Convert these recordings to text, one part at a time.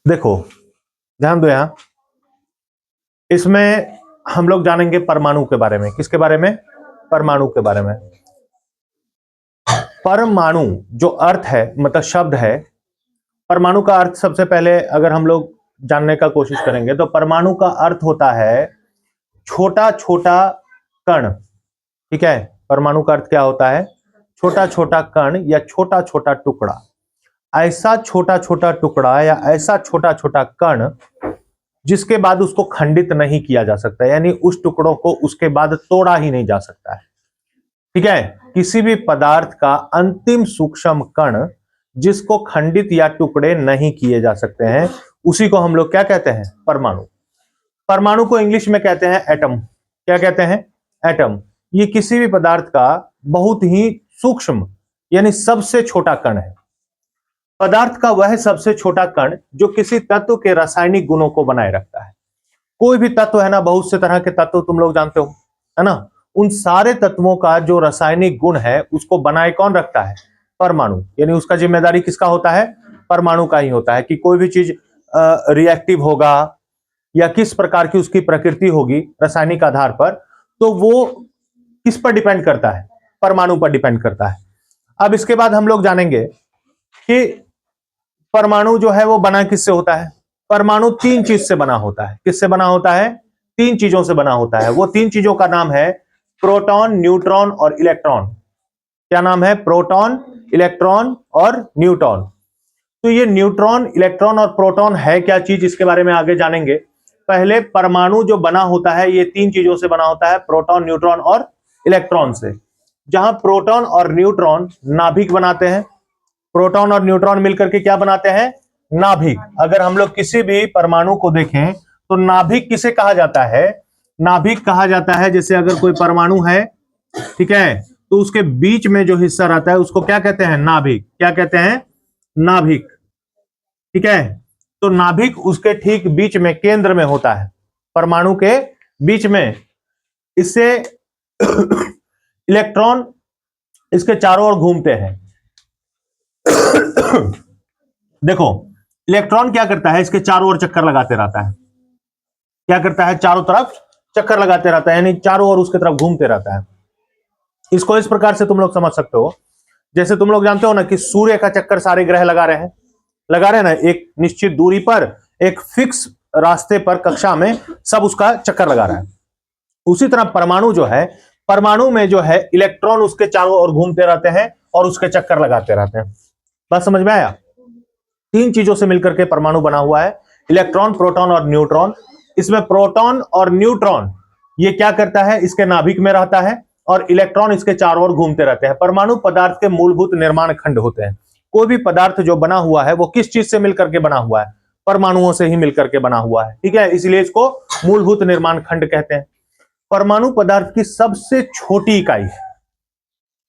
देखो, ध्यान दो यहां, इसमें हम लोग जानेंगे परमाणु के बारे में। किसके बारे में? परमाणु के बारे में। परमाणु जो अर्थ है, मतलब शब्द है, परमाणु का अर्थ सबसे पहले अगर हम लोग जानने का कोशिश करेंगे तो परमाणु का अर्थ होता है छोटा छोटा कण। ठीक है, परमाणु का अर्थ क्या होता है? छोटा छोटा कण या छोटा छोटा टुकड़ा। ऐसा छोटा छोटा टुकड़ा या ऐसा छोटा छोटा कण जिसके बाद उसको खंडित नहीं किया जा सकता, यानी उस टुकड़ों को उसके बाद तोड़ा ही नहीं जा सकता है। ठीक है, किसी भी पदार्थ का अंतिम सूक्ष्म कण जिसको खंडित या टुकड़े नहीं किए जा सकते हैं, उसी को हम लोग क्या कहते हैं? परमाणु। परमाणु को इंग्लिश में कहते हैं एटम। क्या कहते हैं? एटम। ये किसी भी पदार्थ का बहुत ही सूक्ष्म यानी सबसे छोटा कण है। पदार्थ का वह सबसे छोटा कण जो किसी तत्व के रासायनिक गुणों को बनाए रखता है। कोई भी तत्व है ना, बहुत से तरह के तत्व तुम लोग जानते हो, है ना, उन सारे तत्वों का जो रासायनिक गुण है उसको बनाए कौन रखता है? परमाणु। यानी उसका जिम्मेदारी किसका होता है? परमाणु का ही होता है कि कोई भी चीज रिएक्टिव होगा या किस प्रकार की उसकी प्रकृति होगी रासायनिक आधार पर, तो वो किस पर डिपेंड करता है? परमाणु पर डिपेंड करता है। अब इसके बाद हम लोग जानेंगे कि परमाणु जो है वो बना किससे होता है। परमाणु तीन चीज से बना होता है। किससे बना होता है? तीन चीजों से बना होता है। वो तीन चीजों का नाम है प्रोटॉन, न्यूट्रॉन और इलेक्ट्रॉन। क्या नाम है? प्रोटॉन, इलेक्ट्रॉन और न्यूट्रॉन। तो ये न्यूट्रॉन, इलेक्ट्रॉन और प्रोटॉन है क्या चीज, इसके बारे में आगे जानेंगे। पहले परमाणु जो बना होता है ये तीन चीजों से बना होता है, प्रोटॉन, न्यूट्रॉन और इलेक्ट्रॉन से। जहां प्रोटॉन और न्यूट्रॉन नाभिक बनाते हैं। प्रोटॉन और न्यूट्रॉन मिलकर के क्या बनाते हैं? नाभिक। अगर हम लोग किसी भी परमाणु को देखें तो नाभिक किसे कहा जाता है? नाभिक कहा जाता है। जैसे अगर कोई परमाणु है, ठीक है, तो उसके बीच में जो हिस्सा रहता है उसको क्या कहते हैं? नाभिक। क्या कहते हैं? नाभिक। ठीक है, तो नाभिक उसके ठीक बीच में, केंद्र में होता है, परमाणु के बीच में। इससे इलेक्ट्रॉन इसके चारों ओर घूमते हैं। देखो, इलेक्ट्रॉन क्या करता है? इसके चारों ओर चक्कर लगाते रहता है। क्या करता है? चारों तरफ चक्कर लगाते रहता है, यानी चारों ओर उसके तरफ घूमते रहता है। इसको इस प्रकार से तुम लोग समझ सकते हो, जैसे तुम लोग जानते हो ना कि सूर्य का चक्कर सारे ग्रह लगा रहे हैं, ना, एक निश्चित दूरी पर, एक फिक्स रास्ते पर, कक्षा में सब उसका चक्कर लगा रहा है। उसी तरह परमाणु जो है, परमाणु में जो है इलेक्ट्रॉन उसके चारों ओर घूमते रहते हैं और उसके चक्कर लगाते रहते हैं। बात समझ में आया? तीन चीजों से मिलकर के परमाणु बना हुआ है, इलेक्ट्रॉन, प्रोटॉन और न्यूट्रॉन। इसमें प्रोटॉन और न्यूट्रॉन ये क्या करता है? इसके नाभिक में रहता है और इलेक्ट्रॉन इसके चारों ओर घूमते रहते हैं। परमाणु पदार्थ के मूलभूत निर्माण खंड होते हैं। कोई भी पदार्थ जो बना हुआ है वो किस चीज से मिलकर के बना हुआ है? परमाणुओं से ही मिलकर के बना हुआ है। ठीक है, इसलिए इसको मूलभूत निर्माण खंड कहते हैं। परमाणु पदार्थ की सबसे छोटी इकाई है।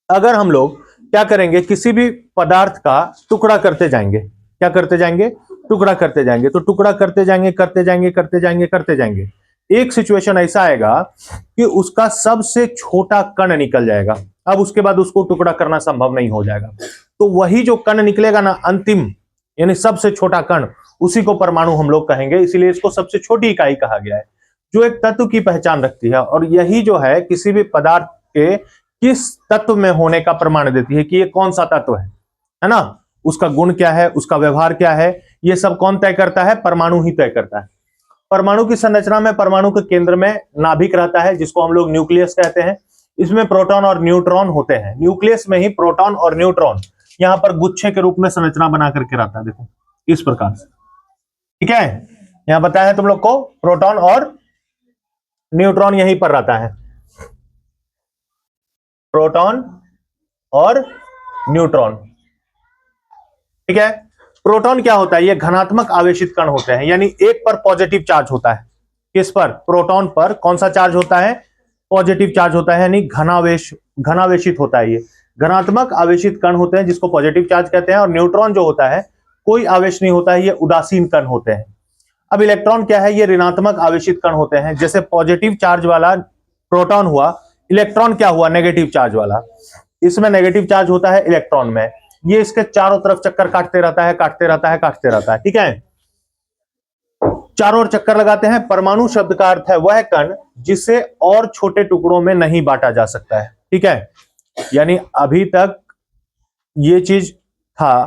अगर हम लोग क्या करेंगे, किसी भी पदार्थ का टुकड़ा करते जाएंगे, क्या करते जाएंगे? टुकड़ा करते जाएंगे, तो टुकड़ा करते जाएंगे, करते जाएंगे, करते जाएंगे, करते जाएंगे, एक सिचुएशन ऐसा आएगा कि उसका सबसे छोटा कण निकल जाएगा। अब उसके बाद उसको टुकड़ा करना संभव नहीं हो जाएगा। तो वही जो कण निकलेगा ना, अंतिम यानी सबसे छोटा कण, उसी को परमाणु हम लोग कहेंगे। इसीलिए इसको सबसे छोटी इकाई कहा गया है, जो एक तत्व की पहचान रखती है। और यही जो है किसी भी पदार्थ के किस तत्व में होने का प्रमाण देती है कि ये कौन सा तत्व है ना, उसका गुण क्या है, उसका व्यवहार क्या है, ये सब कौन तय करता है? परमाणु ही तय करता है। परमाणु की संरचना में परमाणु के केंद्र में नाभिक रहता है, जिसको हम लोग न्यूक्लियस कहते हैं। इसमें प्रोटॉन और न्यूट्रॉन होते हैं। न्यूक्लियस में ही प्रोटॉन और न्यूट्रॉन यहां पर गुच्छे के रूप में संरचना बना करके रहता है। देखो इस प्रकार से। ठीक है, यहां बताया है तुम लोग को, प्रोटॉन और न्यूट्रॉन यहीं पर रहता है, प्रोटॉन और न्यूट्रॉन। ठीक है, प्रोटॉन क्या होता है? ये धनात्मक आवेशित कण होते हैं, यानी एक पर पॉजिटिव चार्ज होता है। किस पर? प्रोटॉन पर कौन सा चार्ज होता है? पॉजिटिव चार्ज होता है, यानी घनावेशित होता है। ये धनात्मक आवेशित कण होते हैं जिसको पॉजिटिव चार्ज कहते हैं। और न्यूट्रॉन जो होता है कोई आवेश नहीं होता है, ये उदासीन कण होते हैं। अब इलेक्ट्रॉन क्या है? ये ऋणात्मक आवेशित कण होते हैं। जैसे पॉजिटिव चार्ज वाला प्रोटॉन हुआ, इलेक्ट्रॉन क्या हुआ? नेगेटिव चार्ज वाला। इसमें नेगेटिव चार्ज होता है इलेक्ट्रॉन में, ये इसके चारों तरफ चक्कर काटते रहता है, काटते रहता है, काटते रहता है। ठीक है, चारों ओर चक्कर लगाते हैं। परमाणु शब्द का अर्थ है वह कण जिसे और छोटे टुकड़ों में नहीं बांटा जा सकता है। ठीक है, यानी अभी तक ये चीज था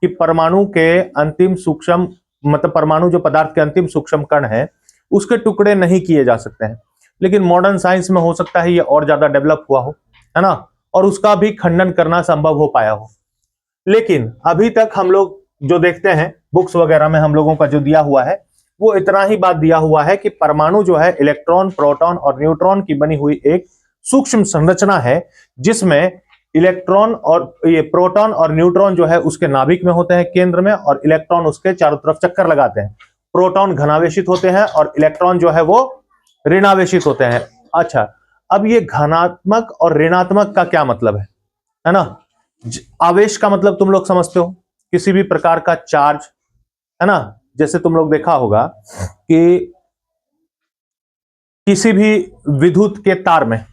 कि परमाणु के अंतिम सूक्ष्म, मतलब परमाणु जो पदार्थ के अंतिम सूक्ष्म कण है उसके टुकड़े नहीं किए जा सकते हैं, लेकिन मॉडर्न साइंस में हो सकता है ये और ज्यादा डेवलप हुआ हो, है ना, और उसका भी खंडन करना संभव हो पाया हो। लेकिन अभी तक हम लोग जो देखते हैं बुक्स वगैरह में हम लोगों का जो दिया हुआ है वो इतना ही बात दिया हुआ है कि परमाणु जो है इलेक्ट्रॉन, प्रोटॉन और न्यूट्रॉन की बनी हुई एक सूक्ष्म संरचना है, जिसमें इलेक्ट्रॉन और ये प्रोटॉन और न्यूट्रॉन जो है उसके नाभिक में होते हैं केंद्र में, और इलेक्ट्रॉन उसके चारों तरफ चक्कर लगाते हैं। प्रोटॉन घनावेशित होते हैं और इलेक्ट्रॉन जो है वो ऋणावेशित होते हैं। अच्छा, अब ये घनात्मक और ऋणात्मक का क्या मतलब है ना। आवेश का मतलब तुम लोग समझते हो, किसी भी प्रकार का चार्ज, है ना। जैसे तुम लोग देखा होगा कि किसी भी विद्युत के तार में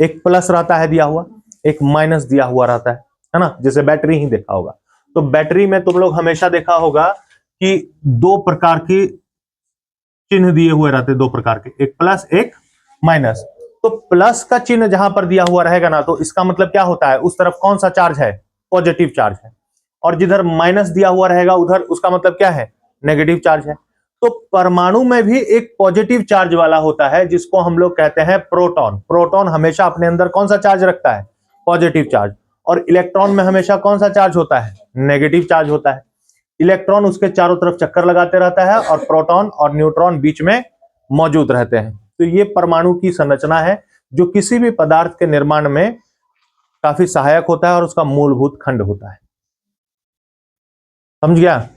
एक प्लस रहता है दिया हुआ, एक माइनस दिया हुआ रहता है ना। जैसे बैटरी ही देखा होगा, तो बैटरी में तुम लोग हमेशा देखा होगा कि दो प्रकार की चिन्ह दिए हुए रहते, दो प्रकार के, एक प्लस एक माइनस। तो प्लस का चिन्ह जहां पर दिया हुआ रहेगा ना, तो इसका मतलब क्या होता है, उस तरफ कौन सा चार्ज है, पॉजिटिव चार्ज है, और जिधर माइनस दिया हुआ रहेगा उधर उसका मतलब क्या है, नेगेटिव चार्ज है। तो परमाणु में भी एक पॉजिटिव चार्ज वाला होता है जिसको हम लोग कहते हैं प्रोटॉन। प्रोटॉन हमेशा अपने अंदर कौन सा चार्ज रखता है, पॉजिटिव चार्ज, और इलेक्ट्रॉन में हमेशा कौन सा चार्ज होता है, नेगेटिव चार्ज होता है। इलेक्ट्रॉन उसके चारों तरफ चक्कर लगाते रहता है और प्रोटॉन और न्यूट्रॉन बीच में मौजूद रहते हैं। तो ये परमाणु की संरचना है जो किसी भी पदार्थ के निर्माण में काफी सहायक होता है और उसका मूलभूत खंड होता है। समझ गया।